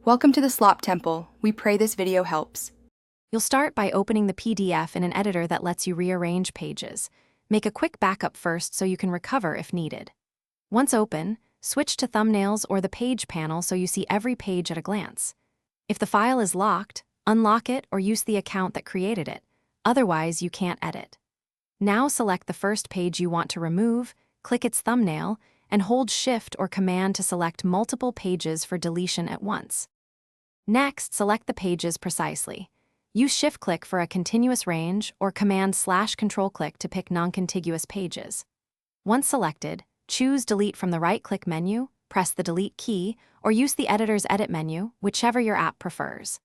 Welcome to the Slop Temple. We pray this video helps. You'll start by opening the PDF in an editor that lets you rearrange pages. Make a quick backup first so you can recover if needed. Once open, switch to thumbnails or the page panel so you see every page at a glance. If the file is locked, unlock it or use the account that created it. Otherwise, you can't edit. Now select the first page you want to remove, click its thumbnail, and hold Shift or Command to select multiple pages for deletion at once. Next, select the pages precisely. Use Shift-click for a continuous range or Command/Control-click to pick non-contiguous pages. Once selected, choose Delete from the right-click menu, press the Delete key, or use the editor's Edit menu, whichever your app prefers.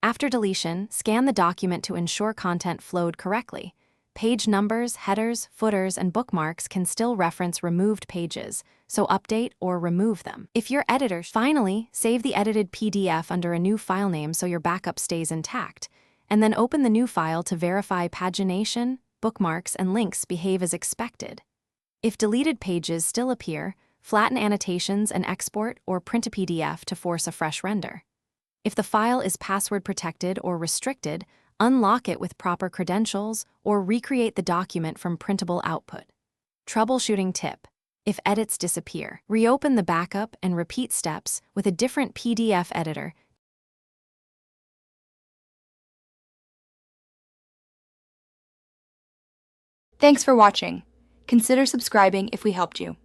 After deletion, scan the document to ensure content flowed correctly. Page numbers, headers, footers, and bookmarks can still reference removed pages, so update or remove them. If your editor finally, save the edited PDF under a new file name so your backup stays intact, and then open the new file to verify pagination, bookmarks, and links behave as expected. If deleted pages still appear, flatten annotations and export or print a PDF to force a fresh render. If the file is password protected or restricted, unlock it with proper credentials or recreate the document from printable output. Troubleshooting tip: if edits disappear, reopen the backup and repeat steps with a different PDF editor. Thanks for watching. Consider subscribing if we helped you.